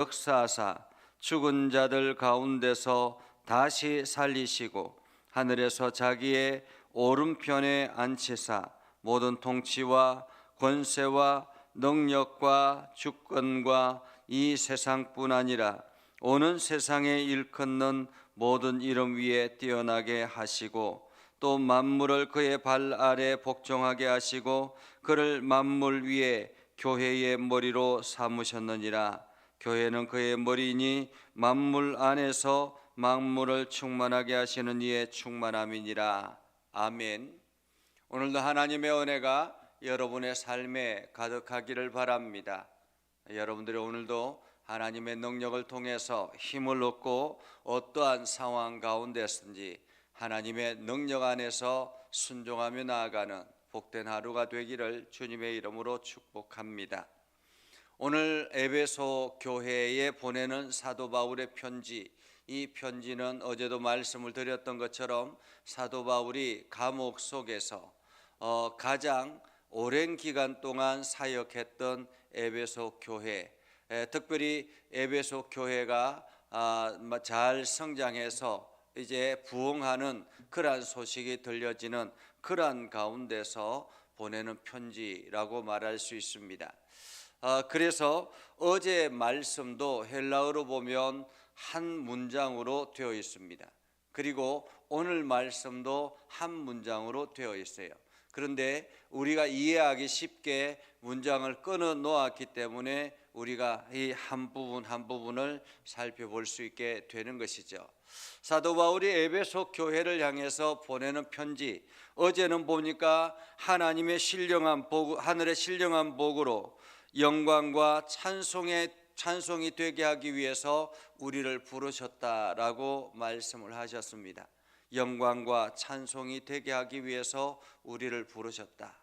역사하사 죽은 자들 가운데서 다시 살리시고 하늘에서 자기의 오른편에 앉히사 모든 통치와 권세와 능력과 주권과 이 세상뿐 아니라 오는 세상에 일컫는 모든 이름 위에 뛰어나게 하시고 또 만물을 그의 발 아래 복종하게 하시고 그를 만물 위에 교회의 머리로 삼으셨느니라. 교회는 그의 머리이니 만물 안에서 만물을 충만하게 하시는 이의 충만함이니라. 아멘. 오늘도 하나님의 은혜가 여러분의 삶에 가득하기를 바랍니다. 여러분들이 오늘도 하나님의 능력을 통해서 힘을 얻고 어떠한 상황 가운데서든지 하나님의 능력 안에서 순종하며 나아가는 복된 하루가 되기를 주님의 이름으로 축복합니다. 오늘 에베소 교회에 보내는 사도 바울의 편지, 이 편지는 어제도 말씀을 드렸던 것처럼 사도 바울이 감옥 속에서 가장 오랜 기간 동안 사역했던 에베소 교회, 특별히 에베소 교회가 잘 성장해서 이제 부흥하는 그러한 소식이 들려지는 그러한 가운데서 보내는 편지라고 말할 수 있습니다. 그래서 어제 말씀도 헬라어로 보면 한 문장으로 되어 있습니다. 그리고 오늘 말씀도 한 문장으로 되어 있어요. 그런데 우리가 이해하기 쉽게 문장을 끊어 놓았기 때문에 우리가 이 한 부분 한 부분을 살펴볼 수 있게 되는 것이죠. 사도 바울이 에베소 교회를 향해서 보내는 편지, 어제는 보니까 하나님의 신령한 복, 하늘의 신령한 복으로 영광과 찬송이 되게 하기 위해서 우리를 부르셨다라고 말씀을 하셨습니다. 영광과 찬송이 되게 하기 위해서 우리를 부르셨다.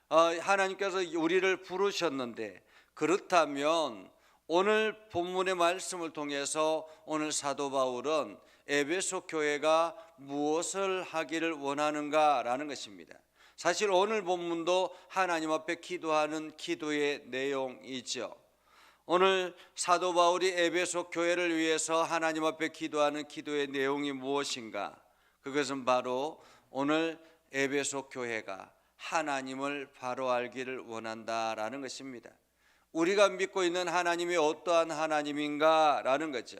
하나님께서 우리를 부르셨는데, 그렇다면 오늘 본문의 말씀을 통해서 오늘 사도 바울은 에베소 교회가 무엇을 하기를 원하는가라는 것입니다. 사실 오늘 본문도 하나님 앞에 기도하는 기도의 내용이죠. 오늘 사도 바울이 에베소 교회를 위해서 하나님 앞에 기도하는 기도의 내용이 무엇인가? 그것은 바로 오늘 에베소 교회가 하나님을 바로 알기를 원한다라는 것입니다. 우리가 믿고 있는 하나님이 어떠한 하나님인가라는 거죠.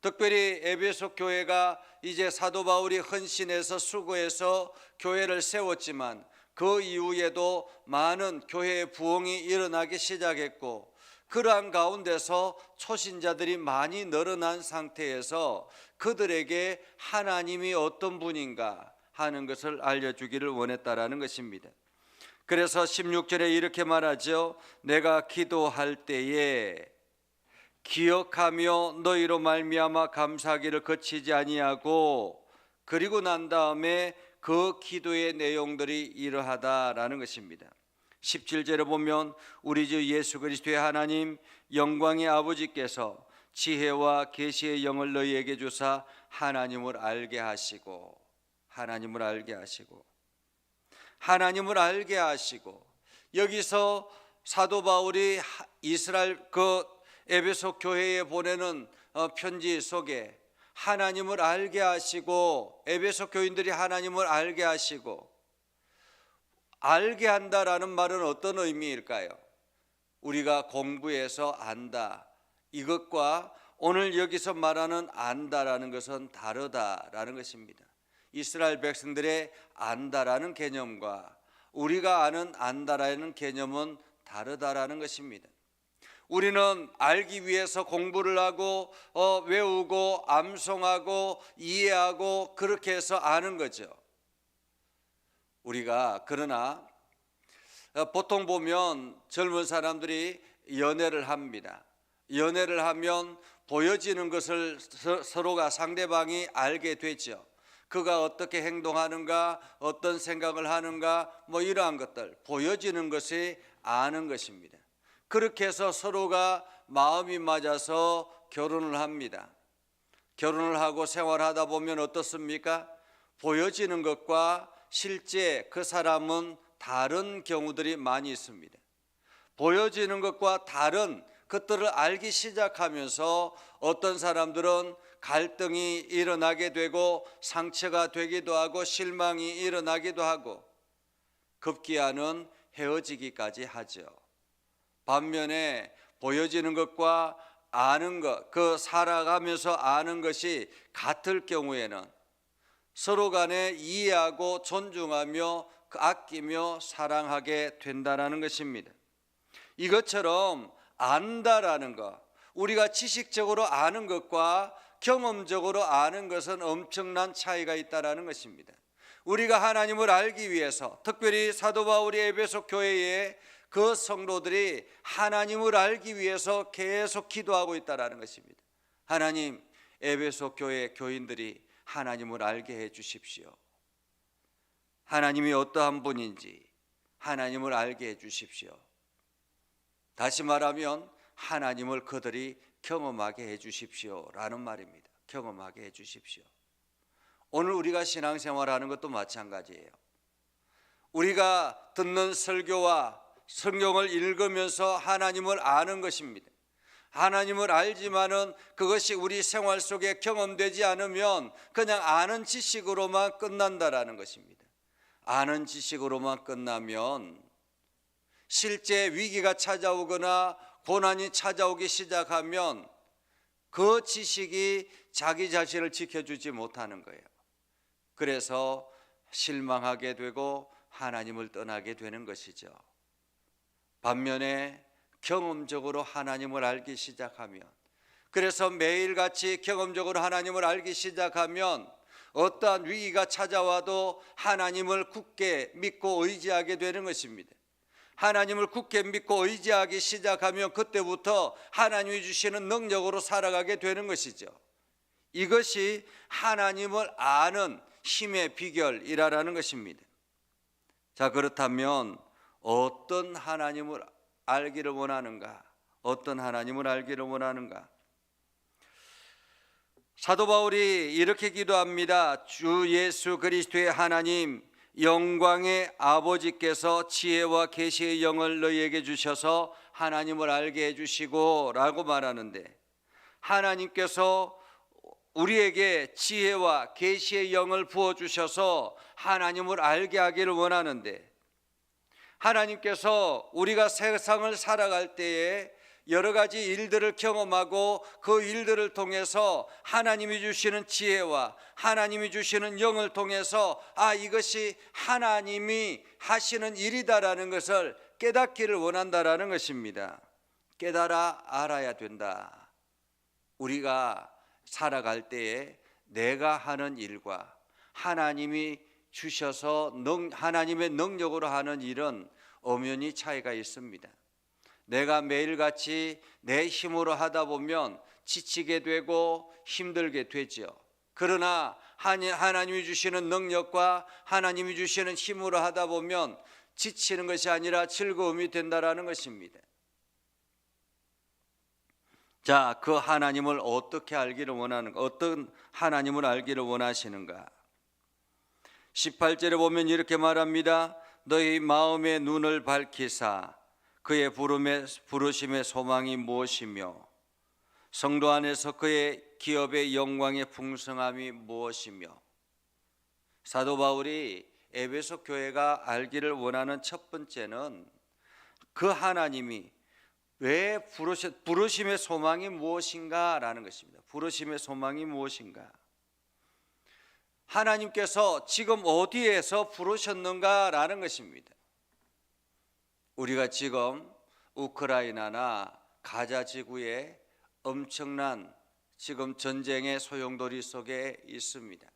특별히 에베소 교회가 이제 사도 바울이 헌신해서 수고해서 교회를 세웠지만 그 이후에도 많은 교회의 부흥이 일어나기 시작했고, 그러한 가운데서 초신자들이 많이 늘어난 상태에서 그들에게 하나님이 어떤 분인가 하는 것을 알려주기를 원했다라는 것입니다. 그래서 16절에 이렇게 말하죠. 내가 기도할 때에 기억하며 너희로 말미암아 감사하기를 거치지 아니하고, 그리고 난 다음에 그 기도의 내용들이 이러하다라는 것입니다. 17절에 보면 우리 주 예수 그리스도의 하나님 영광의 아버지께서 지혜와 계시의 영을 너희에게 주사 하나님을 알게 하시고, 여기서 사도 바울이 이스라엘 에베소 교회에 보내는 편지 속에 하나님을 알게 하시고, 에베소 교인들이 하나님을 알게 하시고, 알게 한다라는 말은 어떤 의미일까요? 우리가 공부해서 안다, 이것과 오늘 여기서 말하는 안다라는 것은 다르다라는 것입니다. 이스라엘 백성들의 안다라는 개념과 우리가 아는 안다라는 개념은 다르다라는 것입니다. 우리는 알기 위해서 공부를 하고 외우고 암송하고 이해하고 그렇게 해서 아는 거죠. 우리가 그러나 보통 보면 젊은 사람들이 연애를 합니다. 연애를 하면 보여지는 것을 서로가 상대방이 알게 되죠. 그가 어떻게 행동하는가, 어떤 생각을 하는가, 이러한 것들 보여지는 것이 아는 것입니다. 그렇게 해서 서로가 마음이 맞아서 결혼을 합니다. 결혼을 하고 생활하다 보면 어떻습니까? 보여지는 것과 실제 그 사람은 다른 경우들이 많이 있습니다. 보여지는 것과 다른 것들을 알기 시작하면서 어떤 사람들은 갈등이 일어나게 되고 상처가 되기도 하고 실망이 일어나기도 하고 급기야는 헤어지기까지 하죠. 반면에 보여지는 것과 아는 것, 그 살아가면서 아는 것이 같을 경우에는 서로 간에 이해하고 존중하며 아끼며 사랑하게 된다는 것입니다. 이것처럼 안다라는 것, 우리가 지식적으로 아는 것과 경험적으로 아는 것은 엄청난 차이가 있다는 것입니다. 우리가 하나님을 알기 위해서, 특별히 사도 바울이 에베소 교회에 그 성도들이 하나님을 알기 위해서 계속 기도하고 있다는 것입니다. 하나님, 에베소 교회 교인들이 하나님을 알게 해 주십시오. 하나님이 어떠한 분인지 하나님을 알게 해 주십시오. 다시 말하면 하나님을 그들이 경험하게 해 주십시오 라는 말입니다. 경험하게 해 주십시오. 오늘 우리가 신앙생활하는 것도 마찬가지예요. 우리가 듣는 설교와 성경을 읽으면서 하나님을 아는 것입니다. 하나님을 알지만은 그것이 우리 생활 속에 경험되지 않으면 그냥 아는 지식으로만 끝난다라는 것입니다. 아는 지식으로만 끝나면 실제 위기가 찾아오거나 고난이 찾아오기 시작하면 그 지식이 자기 자신을 지켜주지 못하는 거예요. 그래서 실망하게 되고 하나님을 떠나게 되는 것이죠. 반면에 경험적으로 하나님을 알기 시작하면, 그래서 매일같이 경험적으로 하나님을 알기 시작하면 어떠한 위기가 찾아와도 하나님을 굳게 믿고 의지하게 되는 것입니다. 하나님을 굳게 믿고 의지하기 시작하면 그때부터 하나님이 주시는 능력으로 살아가게 되는 것이죠. 이것이 하나님을 아는 힘의 비결이라는 것입니다. 자, 그렇다면 어떤 하나님을 알기를 원하는가? 어떤 하나님을 알기를 원하는가? 사도 바울이 이렇게 기도합니다. 주 예수 그리스도의 하나님, 영광의 아버지께서 지혜와 계시의 영을 너희에게 주셔서 하나님을 알게 해주시고 라고 말하는데, 하나님께서 우리에게 지혜와 계시의 영을 부어주셔서 하나님을 알게 하기를 원하는데, 하나님께서 우리가 세상을 살아갈 때에 여러 가지 일들을 경험하고 그 일들을 통해서 하나님이 주시는 지혜와 하나님이 주시는 영을 통해서 이것이 하나님이 하시는 일이다라는 것을 깨닫기를 원한다라는 것입니다. 깨달아 알아야 된다. 우리가 살아갈 때에 내가 하는 일과 하나님이 주셔서 하나님의 능력으로 하는 일은 엄연히 차이가 있습니다. 내가 매일같이 내 힘으로 하다 보면 지치게 되고 힘들게 되죠. 그러나 하나님이 주시는 능력과 하나님이 주시는 힘으로 하다 보면 지치는 것이 아니라 즐거움이 된다라는 것입니다. 자, 그 하나님을 어떻게 알기를 원하는가? 어떤 하나님을 알기를 원하시는가? 18절에 보면 이렇게 말합니다. 너희 마음의 눈을 밝히사 그의 부르심의 소망이 무엇이며 성도 안에서 그의 기업의 영광의 풍성함이 무엇이며. 사도 바울이 에베소 교회가 알기를 원하는 첫 번째는 그 하나님이 왜 부르심의 소망이 무엇인가 라는 것입니다. 부르심의 소망이 무엇인가? 하나님께서 지금 어디에서 부르셨는가 라는 것입니다. 우리가 지금 우크라이나나 가자 지구에 엄청난 지금 전쟁의 소용돌이 속에 있습니다.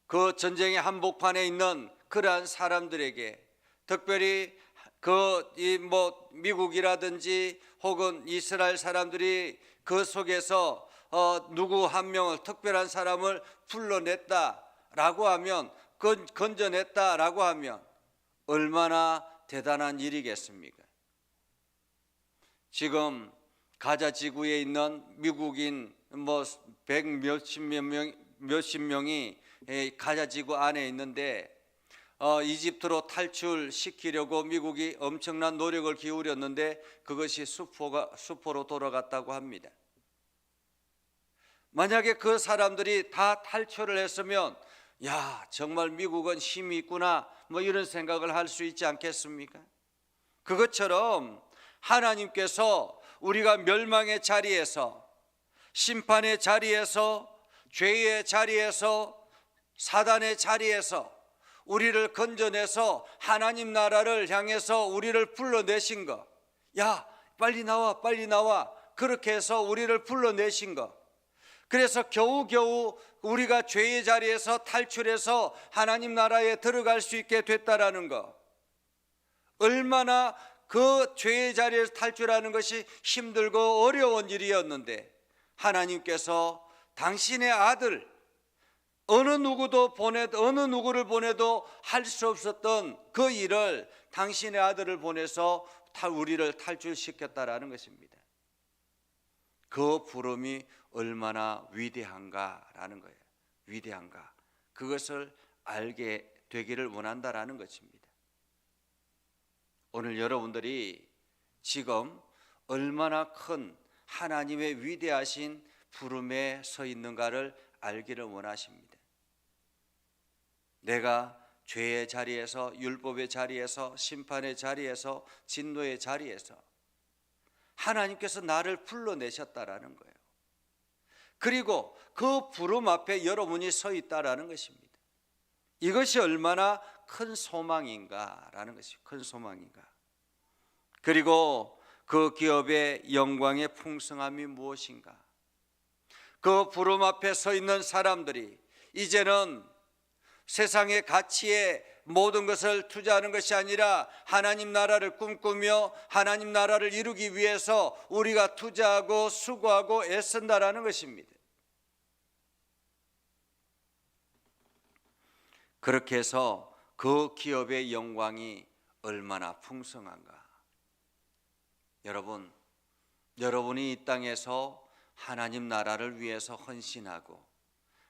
그 전쟁의 한복판에 있는 그러한 사람들에게, 특별히 미국이라든지 혹은 이스라엘 사람들이 그 속에서 누구 한 명을, 특별한 사람을 불러냈다라고 하면, 건져냈다라고 하면 얼마나 대단한 일이겠습니까? 지금 가자 지구에 있는 미국인 몇십 명이 가자 지구 안에 있는데 이집트로 탈출시키려고 미국이 엄청난 노력을 기울였는데 그것이 수포로 돌아갔다고 합니다. 만약에 그 사람들이 다 탈출을 했으면 야, 정말 미국은 힘이 있구나 뭐 이런 생각을 할 수 있지 않겠습니까? 그것처럼 하나님께서 우리가 멸망의 자리에서, 심판의 자리에서, 죄의 자리에서, 사단의 자리에서 우리를 건져내서 하나님 나라를 향해서 우리를 불러내신 것, 야 빨리 나와 빨리 나와, 그렇게 해서 우리를 불러내신 것, 그래서 겨우겨우 우리가 죄의 자리에서 탈출해서 하나님 나라에 들어갈 수 있게 됐다라는 것, 얼마나 그 죄의 자리에서 탈출하는 것이 힘들고 어려운 일이었는데 하나님께서 당신의 아들, 어느 누구를 보내도 할 수 없었던 그 일을 당신의 아들을 보내서 우리를 탈출시켰다라는 것입니다. 그 부름이 얼마나 위대한가라는 거예요. 위대한가, 그것을 알게 되기를 원한다라는 것입니다. 오늘 여러분들이 지금 얼마나 큰 하나님의 위대하신 부름에 서 있는가를 알기를 원하십니다. 내가 죄의 자리에서, 율법의 자리에서, 심판의 자리에서, 진노의 자리에서 하나님께서 나를 불러내셨다라는 거예요. 그리고 그 부름 앞에 여러분이 서 있다라는 것입니다. 이것이 얼마나 큰 소망인가라는 것이, 큰 소망인가. 그리고 그 기업의 영광의 풍성함이 무엇인가. 그 부름 앞에 서 있는 사람들이 이제는 세상의 가치에 모든 것을 투자하는 것이 아니라 하나님 나라를 꿈꾸며 하나님 나라를 이루기 위해서 우리가 투자하고 수고하고 애쓴다라는 것입니다. 그렇게 해서 그 기업의 영광이 얼마나 풍성한가. 여러분이 이 땅에서 하나님 나라를 위해서 헌신하고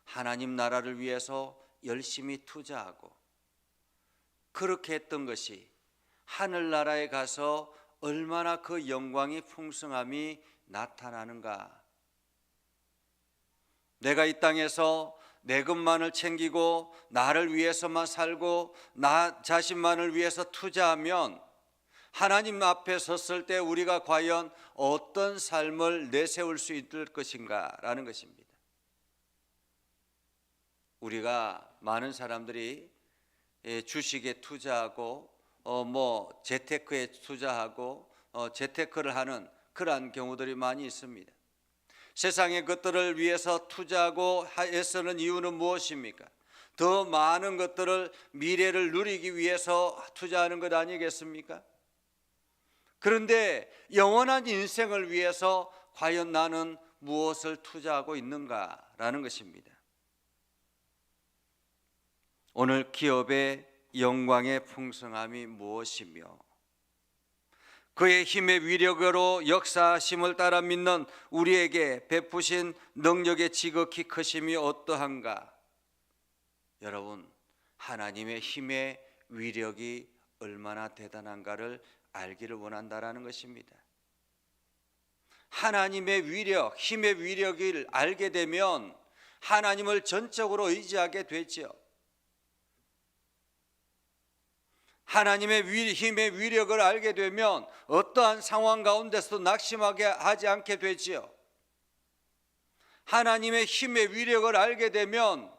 하나님 나라를 위해서 열심히 투자하고 그렇게 했던 것이 하늘나라에 가서 얼마나 그 영광이 풍성함이 나타나는가. 내가 이 땅에서 내 것만을 챙기고 나를 위해서만 살고 나 자신만을 위해서 투자하면 하나님 앞에 섰을 때 우리가 과연 어떤 삶을 내세울 수 있을 것인가 라는 것입니다. 우리가 많은 사람들이 주식에 투자하고 재테크에 투자하고 재테크를 하는 그러한 경우들이 많이 있습니다. 세상의 것들을 위해서 투자하고 애쓰는 이유는 무엇입니까? 더 많은 것들을, 미래를 누리기 위해서 투자하는 것 아니겠습니까? 그런데 영원한 인생을 위해서 과연 나는 무엇을 투자하고 있는가라는 것입니다. 오늘 기업의 영광의 풍성함이 무엇이며 그의 힘의 위력으로 역사하심을 따라 믿는 우리에게 베푸신 능력의 지극히 크심이 어떠한가. 여러분, 하나님의 힘의 위력이 얼마나 대단한가를 알기를 원한다라는 것입니다. 하나님의 위력, 힘의 위력을 알게 되면 하나님을 전적으로 의지하게 되죠. 하나님의 힘의 위력을 알게 되면 어떠한 상황 가운데서도 낙심하게 하지 않게 되지요. 하나님의 힘의 위력을 알게 되면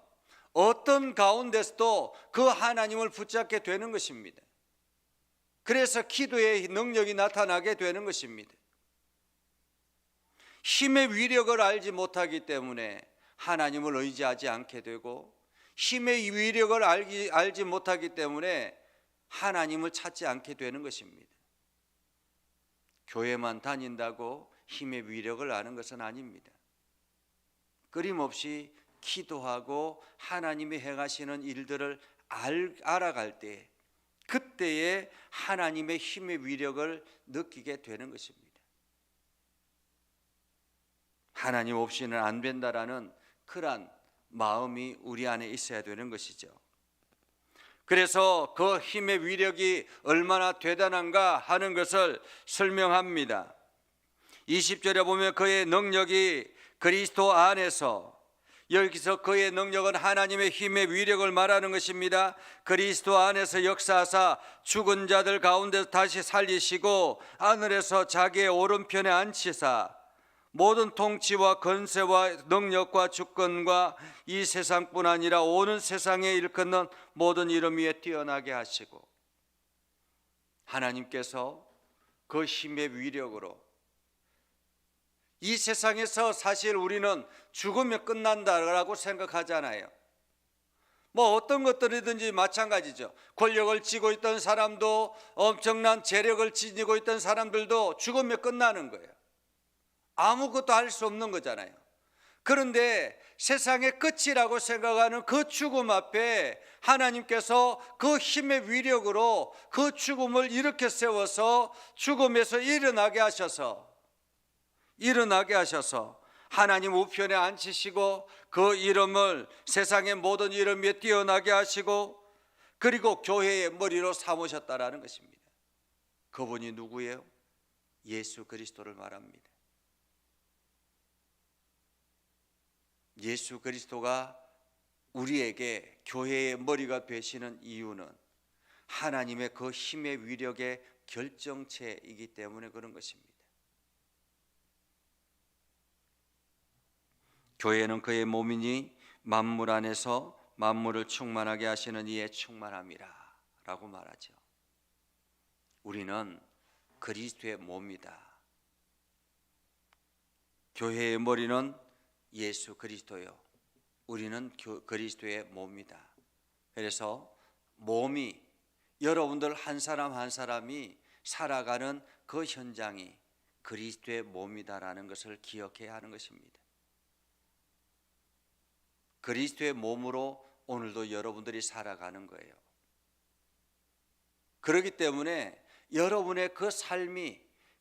어떤 가운데서도 그 하나님을 붙잡게 되는 것입니다. 그래서 기도의 능력이 나타나게 되는 것입니다. 힘의 위력을 알지 못하기 때문에 하나님을 의지하지 않게 되고, 힘의 위력을 알지 못하기 때문에 하나님을 찾지 않게 되는 것입니다. 교회만 다닌다고 힘의 위력을 아는 것은 아닙니다. 끊임없이 기도하고 하나님이 행하시는 일들을 알아갈 때, 그때에 하나님의 힘의 위력을 느끼게 되는 것입니다. 하나님 없이는 안 된다라는 그러한 마음이 우리 안에 있어야 되는 것이죠. 그래서 그 힘의 위력이 얼마나 대단한가 하는 것을 설명합니다. 20절에 보면 그의 능력이 그리스도 안에서, 여기서 그의 능력은 하나님의 힘의 위력을 말하는 것입니다. 그리스도 안에서 역사하사 죽은 자들 가운데서 다시 살리시고 하늘에서 자기의 오른편에 앉히사 모든 통치와 권세와 능력과 주권과 이 세상뿐 아니라 오는 세상에 일컫는 모든 이름 위에 뛰어나게 하시고, 하나님께서 그 힘의 위력으로 이 세상에서 사실 우리는 죽으면 끝난다라고 생각하잖아요. 뭐 어떤 것들이든지 마찬가지죠. 권력을 쥐고 있던 사람도, 엄청난 재력을 지니고 있던 사람들도 죽으면 끝나는 거예요. 아무것도 할 수 없는 거잖아요. 그런데 세상의 끝이라고 생각하는 그 죽음 앞에 하나님께서 그 힘의 위력으로 그 죽음을 일으켜 세워서 죽음에서 일어나게 하셔서 하나님 우편에 앉히시고 그 이름을 세상의 모든 이름 위에 뛰어나게 하시고, 그리고 교회의 머리로 삼으셨다라는 것입니다. 그분이 누구예요? 예수 그리스도를 말합니다. 예수 그리스도가 우리에게 교회의 머리가 되시는 이유는 하나님의 그 힘의 위력의 결정체이기 때문에 그런 것입니다. 교회는 그의 몸이니 만물 안에서 만물을 충만하게 하시는 이의 충만함이라 라고 말하죠. 우리는 그리스도의 몸이다. 교회의 머리는 예수 그리스도요, 우리는 그리스도의 몸이다. 그래서 몸이, 여러분들 한 사람 한 사람이 살아가는 그 현장이 그리스도의 몸이다라는 것을 기억해야 하는 것입니다. 그리스도의 몸으로 오늘도 여러분들이 살아가는 거예요. 그렇기 때문에 여러분의 그 삶이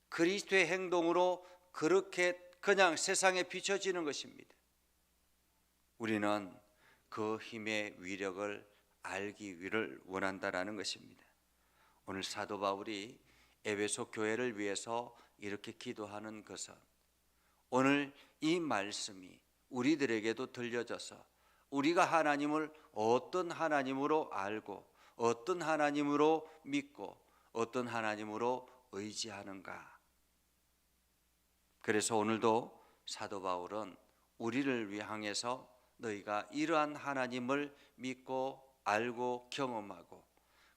그리스도의 행동으로 그렇게 그냥 세상에 비춰지는 것입니다. 우리는 그 힘의 위력을 알기를 원한다라는 것입니다. 오늘 사도 바울이 에베소 교회를 위해서 이렇게 기도하는 것은, 오늘 이 말씀이 우리들에게도 들려져서 우리가 하나님을 어떤 하나님으로 알고 어떤 하나님으로 믿고 어떤 하나님으로 의지하는가. 그래서 오늘도 사도 바울은 우리를 향해서 너희가 이러한 하나님을 믿고 알고 경험하고,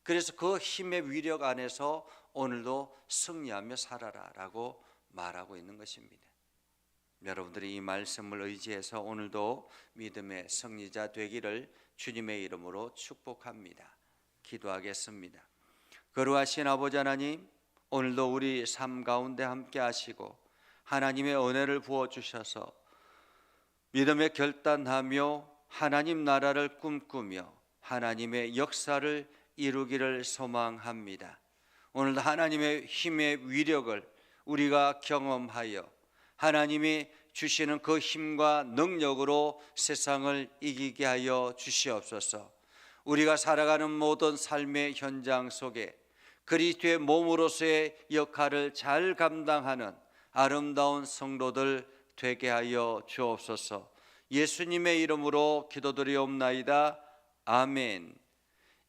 그래서 그 힘의 위력 안에서 오늘도 승리하며 살아라 라고 말하고 있는 것입니다. 여러분들이 이 말씀을 의지해서 오늘도 믿음의 승리자 되기를 주님의 이름으로 축복합니다. 기도하겠습니다. 거룩하신 아버지 하나님, 오늘도 우리 삶 가운데 함께 하시고 하나님의 은혜를 부어주셔서 믿음에 결단하며 하나님 나라를 꿈꾸며 하나님의 역사를 이루기를 소망합니다. 오늘도 하나님의 힘의 위력을 우리가 경험하여 하나님이 주시는 그 힘과 능력으로 세상을 이기게 하여 주시옵소서. 우리가 살아가는 모든 삶의 현장 속에 그리스도의 몸으로서의 역할을 잘 감당하는 아름다운 성도들 되게 하여 주옵소서. 예수님의 이름으로 기도드리옵나이다. 아멘.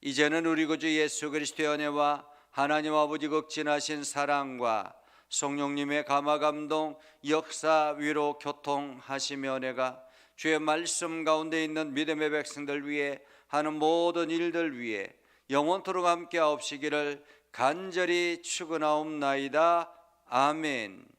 이제는 우리 구주 예수 그리스도의 은혜와 하나님 아버지 극진하신 사랑과 성령님의 감화 감동 역사 위로 교통하시며 은혜가 주의 말씀 가운데 있는 믿음의 백성들 위해 하는 모든 일들 위해 영원토록 함께 하옵시기를 간절히 축원하옵나이다. 아멘.